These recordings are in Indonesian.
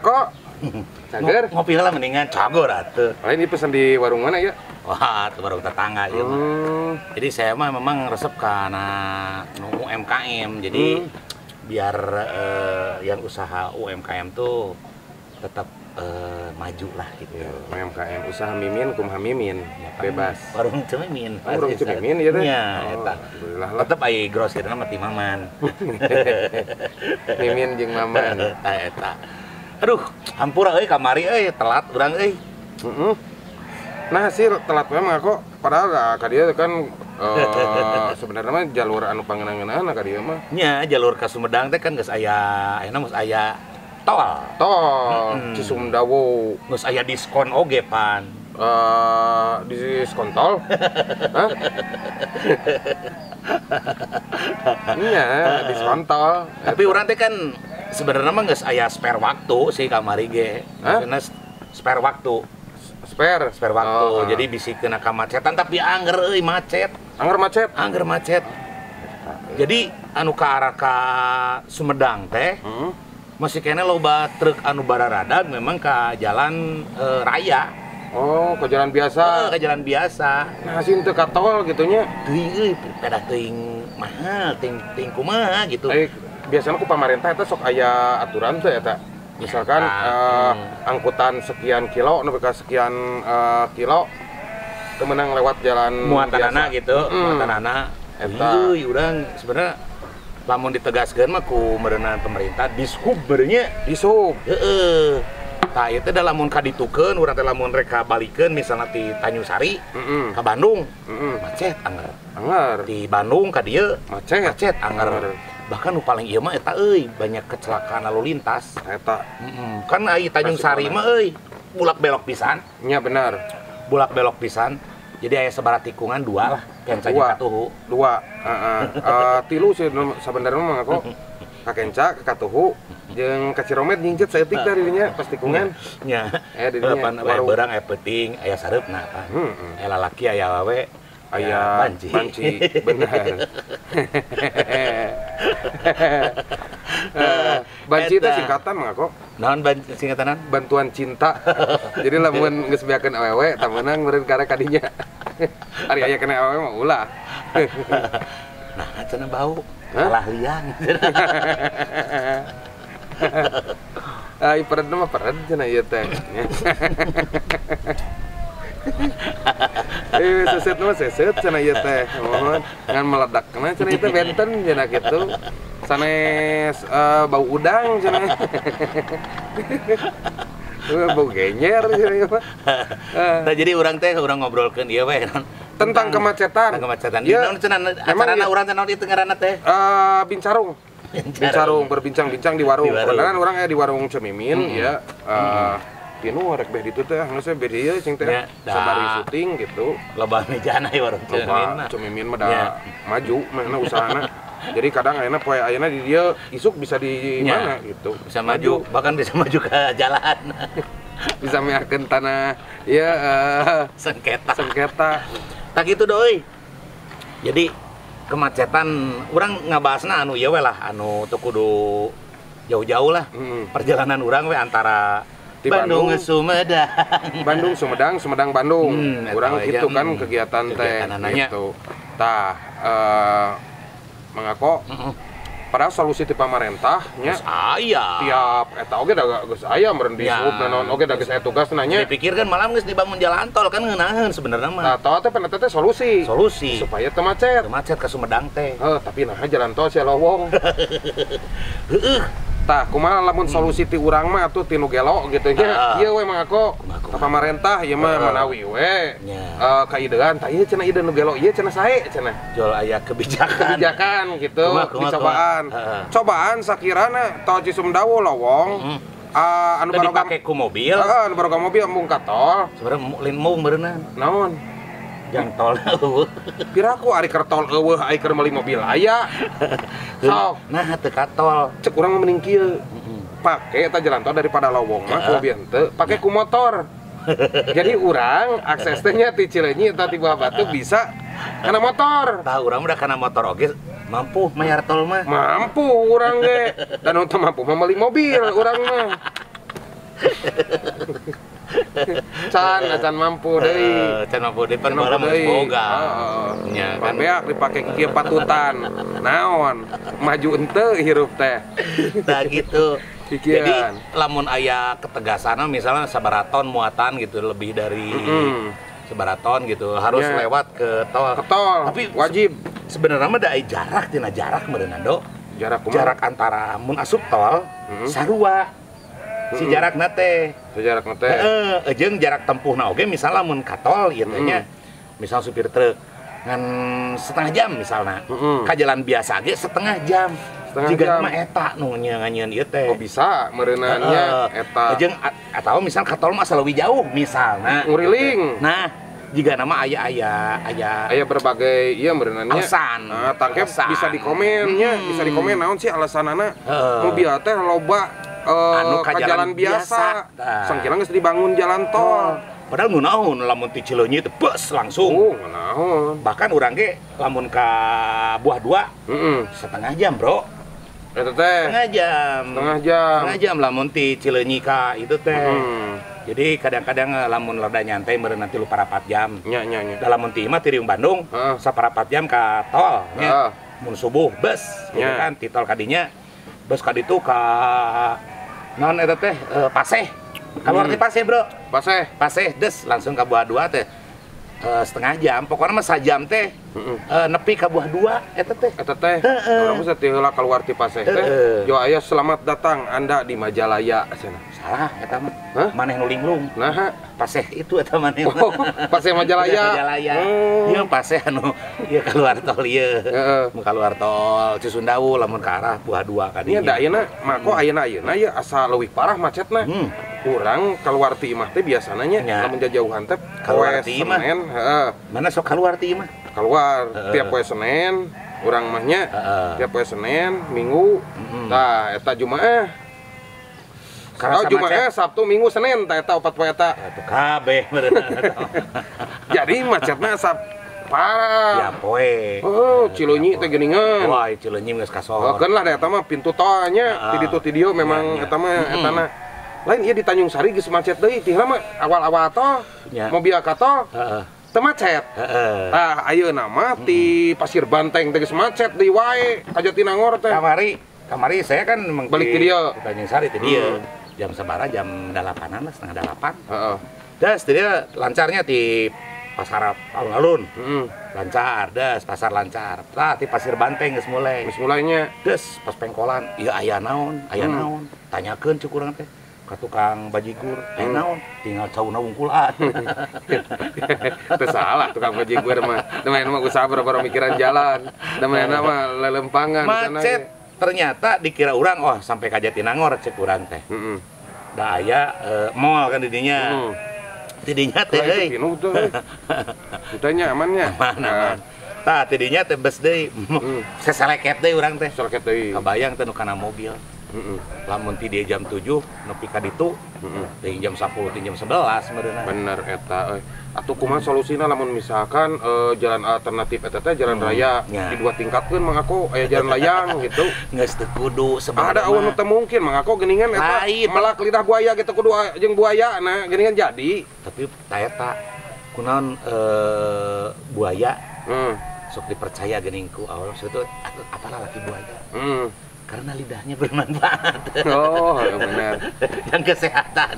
kok. Cager. Ngopi lah mendingan cagor atuh. Lain ini pesan di warung mana ya? Wah, itu warung tetangga ya. Jadi saya mah memang resep karena UMKM. Jadi biar yang usaha UMKM tuh tetap maju lah gitu. Ya, UMKM usaha mimin kumaha mimin Ya, bebas. Warung Cemimin. Warung Cemimin ya teh. Ya, Oh, alhamdulillah lah. tetep aya grosirna mah ti Maman. Mimin jeung maman. Eta. Aduh, hampura euy kamari euy, telat urang euy. Nah sih telat memang kok. Padahal ka dieu kan sebenarnya mah jalur anu pangeunang-eunangna ka dieu mah. Nya jalur ka Sumedang teh kan geus aya ayeuna geus aya tol. Tol Cisumdawo. Geus aya diskon oge pan. Di skontol. Hah? Iya, di skontol. Tapi urang teh kan sebenarnya mah geus aya spare waktu sih kamari ge. Maksudna spare waktu. Spare waktu. Jadi bisi kena kamacetan tapi angger euy macet. Angger macet. Angger macet. Jadi anu ka arah ka Sumedang teh masih kena loba truk anu bararadag memang ka jalan raya. Oh, ke jalan biasa. Ke jalan biasa. Nah, sih teu ka tol gitu nya. Teuing euy, pedah teuing mahal, teuing kumaha gitu. Biasanya ku pamarentah eta sok aya aturan teh eta. Misalkan angkutan sekian kilo nepi ka sekian kilo teu meunang lewat jalan muatanana gitu, muatanana. Eta Urang sebenarnya lamun ditegaskeun mah ku meureunna pemerintah dishub beurnya. disub. Heeh. Tah ieu teh da lamun kaditukeun urang teh lamun reka balikeun misalna ti Tanjung Sari ka Bandung macet anger. Di Bandung ka dieu macet anger. Bahkan nu paling ieu mah eta euy banyak kecelakaan lalu lintas Eta kan ai Tanjung Sari mah euy bulak belok pisan. nya benar. Bulak belok pisan. Jadi aya sabaraha tikungan 2 lah kenca jeung katuhu. 2. Tilu sih sabenerna mah kok. Ka kenca ka katuhu jeung ka Ciromet nyingcet saeutik dari dinya pas tikungan. Nya. Di dinya Aya beurang aya peuting, aya sareupna kan. Aya lalaki aya awewe. Aya banci, benar. Banci itu singkatan mah kok. Naon singkatanan? Bantuan cinta. Jadi lamun geus beakeun awewe, tah meunang meureun karek kadinya. Ari aya kena awewe mah ulah. Nah, cenah bau. Salah liang. Ai peret mah peret cenah ieu teh. Seset mah seset cenah ieu teh. Mohon ngan meledakna cenah ieu teh benten cenah kitu. Sanes bau udang cenah. Bau genyer cenah ieu mah. Nah, jadi urang teh urang ngobrolkeun ieu we tentang kemacetan. Ya, naon cenah acarana urang teh naon itu ngaranna teh? Bincarung. Bincarung berbincang-bincang di warung. Kebetulan orang di warung Cemimin ya. Tinu rek beh ditu teh geus beh dieu cing teh sabari syuting gitu. Loba mejana di warung Cemimin mah. Cemimin mah da maju mana usahana. Jadi kadang ayeuna poe ayeuna di dieu isuk bisa di mana gitu. Bisa maju, bahkan bisa maju ke jalan. Bisa meakeun tanah ya sengketa. Tak gitu doi. Jadi kemacetan urang ngabahasna anu ieu we lah anu teu kudu jauh-jauh lah. Perjalanan urang we antara Bandung ke Sumedang. Sumedang Bandung. Urang gitu kan kegiatan teh gitu. Tah mangako padahal solusi ti pamarentah nya tiap eta oge da geus aya meureun disub naon oge da geus aya tugas nanya. Dipikirkan malam geus dibangun jalan tol kan ngeunaheun sebenarnya mah. Tah tol teh peneta teh solusi supaya teu macet. Teu macet ka Sumedang teh. Tapi nah jalan tol sia lowong. Heeh. Tah kumaha lamun solusi ti urang mah atuh tinu gelo gitu nya. Ieu we mangako ka pamarentah ieu mah manawi we. Kaidean tah ieu cenah ide nu gelo ieu cenah sae cenah. Jual aya kebijakan gitu dicobaan. Cobaan sakirana tol Cisumdawo lowong. Anu baru dipake ku mobil. Anu baru mobil embung ka tol. Sebenarnya lin mung beureunan. Naon? Jang tol eueuh. Piraku ari keur tol eueuh ai keur meuli mobil aya. Sok. Nah teu ka tol. Cek urang mending kieu. Pake eta jalan tol daripada lowong mah ku henteu pake ku motor. Jadi urang akses teh nya ti Cileunyi eta ti Buah Batu bisa kana motor. Tah urang udah kana motor oge mampu mayar tol mah. Mampu urang ge. Dan untuk mampu mah meuli mobil urang mah. Can mampu deui. Can mampu deui pan bala mah boga. Nya kan beak dipake kieu patutan. Naon? Maju henteu hirup teh. Tah gitu. Pikiran. Jadi lamun aya ketegasan misalnya sabaraton muatan gitu lebih dari sabaraton gitu harus lewat ke tol. Ke tol. Tapi wajib. Sebenarnya mah da jarak tina jarak meureunna do. Jarak antara mun asup tol sarua. Si jarakna teh. Jarakna teh. Heeh, jeung jarak tempuhna oge misalnya mun ka tol ieu teh nya. Misal supir truk ngan setengah jam misalnya. Ka jalan biasa ge setengah jam. Jika mah eta nu nyanyian ieu teh. Oh bisa meureunanya eta. Jeung atawa misal ka tol mah leuwih jauh misalna. Nguriling. Nah, jika nama aya berbagai iya meureunanya. Alasan. Nah, tangke bisa dikomennya, bisa dikomen naon sih alasanana. Mobil teh loba anu ka jalan biasa. Sangkira geus dibangun jalan tol. Padahal nu naon lamun ti Cileunyi teh bus langsung. Oh, naon. Bahkan urang ge lamun ka Buah 2 setengah jam, Bro. Eta teh setengah jam lamun ti Cileunyi ka itu teh. Jadi kadang-kadang lamun rada nyantai meureun nanti lu parapat jam. Nya. Lamun ti imah ti Riung Bandung saparapat jam ka tol nya. Mun subuh bus gitu kan ti tol kadinya. Bus ka ditu ka naon eta teh Paseh. Keluar ti Paseh, Bro. Paseh des langsung ka Buah 2 teh. Setengah jam, pokoknya mah sajam teh nepi ka Buah 2 eta teh. Urang bisa ti heula keluar ti Paseh teh. Jo aya selamat datang Anda di Majalaya cenah. Salah eta mah. Maneh nu linglung. Nah, Paseh itu eta maneh. Paseh Majalaya. Ieu Paseh anu ieu keluar tol ieu. Mun keluar tol Cisundawu lamun ka arah Buah 2 kadinya. Nya da ayeuna mako ayeuna ieu asa leuwih parah macetna. Urang keluar ti imah teh biasana nya lamun jauhan teh keluar ti imah. Mana sok keluar ti imah? Keluar tiap poe Senin, urang mah nya tiap poe Senin, Minggu. Tah eta Jumaah. Kalau Jumaah, Sabtu, Minggu, Senin tah eta 4 poe eta. Atuh kabeh bener. Jadi macetna asa parah. Ya poe. Oh, Cileunyi teh geuningan. Wah, Cileunyi geus kasor. Keun lah eta mah pintu tol nya ti ditu ti dieu memang eta mah etana. Lain ieu di Tanjung Sari geus macet deui, tihna mah awal-awal tol. Mobil ka tol. Teu macet. Tah ayeuna mah ti Pasir Banteng teh geus macet deui wae ka Jatinangor teh. Kamari saya kan memang balik ti dieu. Tanjung Sari ti dieu. Jam sabaraha jam 8-an lah, setengah 8. Heeh. Das dia lancarnya di Pasar Alun-alun. Lancar, das pasar lancar. Tah ti Pasir Banteng geus mulai. Geus mulainya. Des pas pengkolan, ieu aya naon? Tanyakeun cuk urang teh. Ka tukang bajigur, naon? Tinggal cauna wungkulan. Teu salah tukang bajigur mah. Temen mah usaha boro-boro mikiran jalan. Temen mah lelempangan macet. Ternyata dikira urang sampai ka Jatinangor cek urang teh. Da aya mall kan didinya. Tidinya teh euy. Kitanya amannya. Aman. Tah tidinya teh bus deui. Seseleket deui urang teh. Seleket deui. Kabayang teh nu kana mobil. Lamun ti dia jam 7 nepi ka ditu teh jam 10 teh jam 11 meureunna. Bener eta euy. Atuh kumaha solusina lamun misalkan jalan alternatif eta teh jalan raya di 2 tingkatkeun mang aku aya jalan layang gitu. Geus teu kudu sebenarnya. Ada awan teu mungkin mang aku geuningan eta melak lidah buaya gitu kudu jeung buaya nah geuningan jadi. Tapi ta eta kunaon buaya sok dipercaya geuning ku Allah itu apalah laki buaya. Karena lidahnya bermanfaat. Oh, benar. Dan kesehatan.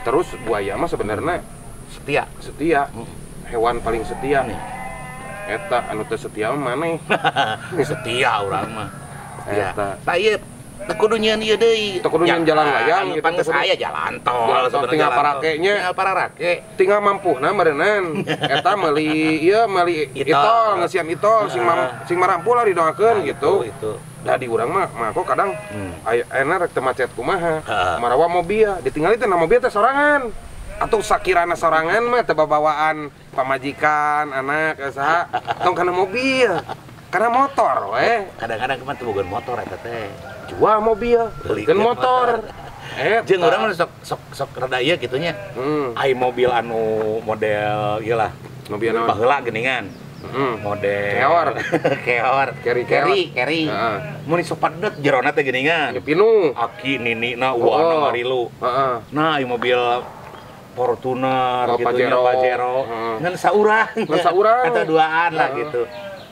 Terus buaya mah sebenarnya setia. Hewan paling setia nih. Eta anu teu setia mah maneh. Setia urang mah. Eta. Tah ieu teu kudu nyieun ieu deui. Teu kudu nyieun jalan layang gitu. Panggeus aya jalan tol sebenarnya. Tinggal parakenya. Tinggal pararake. Tinggal mampuhna meureunnan. Eta meuli itol, ngeusian itol sing marampu lah didoakeun gitu. Itu. Nah di urang mah kok kadang ayeuna rek teu macet kumaha. Marawa mobil ditinggali teh mobil teh sorangan. Atuh sakirana sorangan mah teu babawaan pamajikan, anak saha tong kana mobil. Kana motor we. Kadang-kadang kumaha teu boga motor eta teh. Jual mobil, belikeun motor. Jeung urang mah sok rada ieu kitu nya. Ai mobil anu model ieu lah. Mobil naon? Baheula geuningan. model keor keri mun sok padet jerona teh geuningan pinu aki ninina uana marilu nah ieu mobil Fortuner gitu nya Pajero ngan saurang atau duaan lah gitu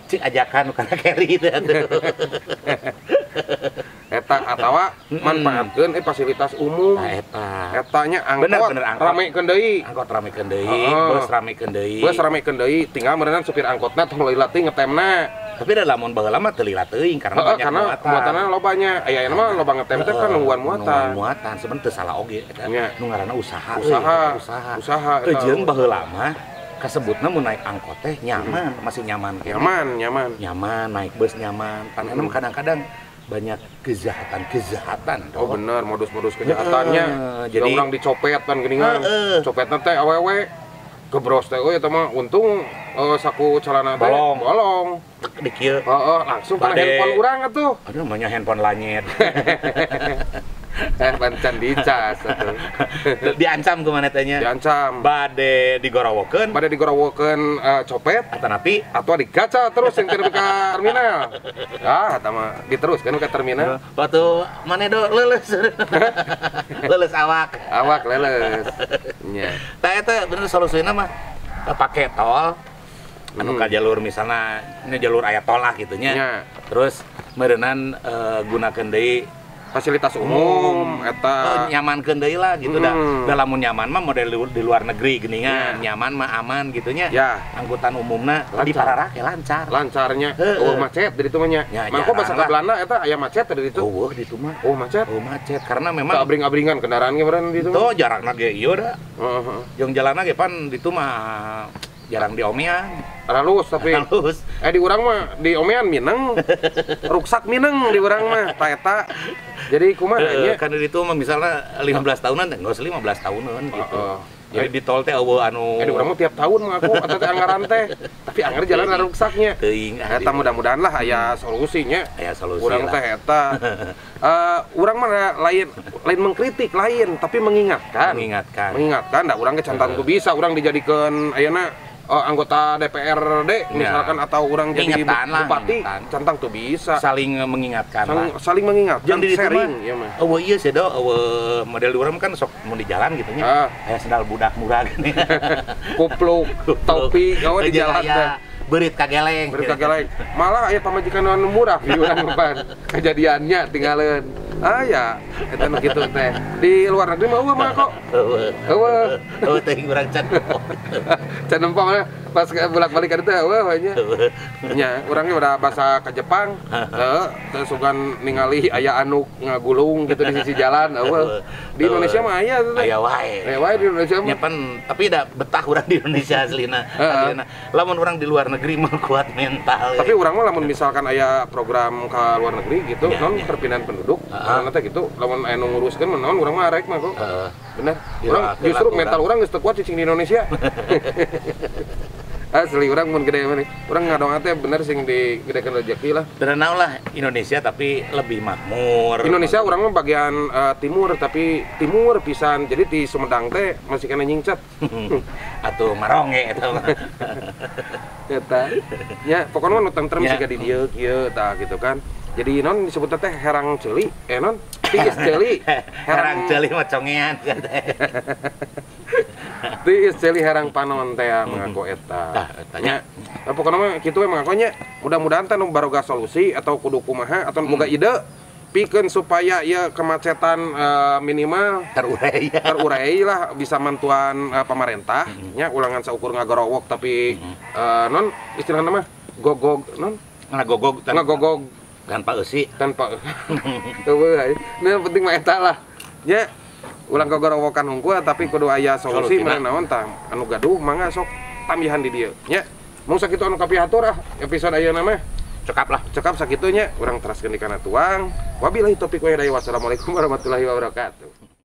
cik ajakan karena keri teh eta atawa manfaatkeun fasilitas umum etanya angkot ramekeun deui bus ramekeun deui tinggal meureunna supir angkotna tong leuwih teuing ngetemna tapi da lamun baheula mah teu lila teuing karena banyak muatanna lobanya aya mah loba ngetem teh kan nungguan muatan sebenarnya teu salah oge eta nu ngaranna usaha teu jeung baheula mah kasebutna mun naik angkot teh nyaman masih nyaman naik bus nyaman karena kadang-kadang banyak kejahatan oh bener modus-modus kejahatannya jadi orang dicopet kan geuningan copetna teh awewe gebros teh eta mah untung saku celana teh bolong di kieu langsung kana handphone urang atuh aduh namanya handphone lanyet pancen dicas atuh diancam ku maneh teh nya diancam bade digorowokeun copet atanapi atuh digaca terus yang ke terminal eta mah diteruskeun ke terminal waktu maneh do leuleus leuleus awak leuleus nya tah eta bener solusina mah pake tol anu ka jalur misalna ini jalur aya tol lah gitu nya terus meureunan gunakeun deui fasilitas umum eta nyamankeun deui lah gitu da lamun nyaman mah model di luar negeri geuningan nyaman mah aman gitu nya angkutan umumna di pararake lancarnya macet dari itu mah nya mangko basa ka Belanda eta aya macet dari itu di itu mah macet karena memang abring-abringan kendaraan ge beureun di itu tuh jarakna ge ieu da jeung jalanna ge pan di itu mah jarang diomean halus tapi di urang mah diomean mineng ruksak mineng di urang mah ta eta jadi kumaha nya kan di itu mah misalnya 15 tahunan enggak usah 15 tahunan gitu jadi di tol teh eueuh anu di urang mah tiap tahun mah aku eta teh anggaran teh tapi anggar jalan ruksaknya teuing eta mudah-mudahan lah aya solusinya urang teh eta urang mah lain mengkritik tapi mengingatkan da urang ge cantan ku bisa urang dijadikeun ayeuna anggota DPRD misalkan atau orang jadi bupati cantang tuh bisa saling mengingatkan yang sharing ya mah iya sih do model urang kan sok mau di jalan gitu nya kayak sendal budak murah gini kupluk topi di jalan teh berit kageleng malah aya pamajikan anu murah di urang depan kejadiannya tinggalin ya eta nu kitu teh di luar negeri mah mah kok eueuh teh urang can empang pas bolak-balik ka ditu eueuh nya urang ge udah bahasa ka Jepang teu sugan ningali aya anu ngagulung gitu di sisi jalan eueuh di Indonesia mah aya wae di Indonesia mah tapi da betah urang di Indonesia aslina lamun urang di luar negeri mah kuat mental tapi urang mah lamun misalkan aya program ka luar negeri gitu non perpindahan penduduk nanti gitu lamun anu nguruskeun mah naon urang mah arek mah kok bener urang justru mental urang geus teu kuat cicing di Indonesia asli urang mun gede mah urang ngadong teh bener sing digedekeun rezeki lah dan naon lah Indonesia tapi lebih makmur Indonesia urang mah bagian timur tapi timur pisan jadi di Sumedang teh masih kana nyingcat atuh maronge eta mah eta nya pokona nu tentrem siga di dieu kieu tah gitu kan jadi non disebut teh herang ceuli non tiis ceuli herang ceuli mah congean tiis ceuli herang panon teh mengaku eta tanya pokona mah kitu we mengakunya mudah-mudahan teh nu baroga solusi atau kudu kumaha atau boga ide pikeun supaya ieu kemacetan minimal terurai lah bisa mantuan pemerintah nya ulangan saukur ngagorowok tapi non istilahna mah gogog non ngagogog tanpa eueuh yang penting mah eta lah nya ulang gogorowokan hungkul tapi kudu aya solusi mana naon tah anu gaduh mangga sok tambihan di dieu nya mung sakitu anu kapihatur episode ayeuna mah cekap sakitu nya urang teraskeun di kana tuang wabillahi taufiq wa hidayah wassalamualaikum warahmatullahi wabarakatuh.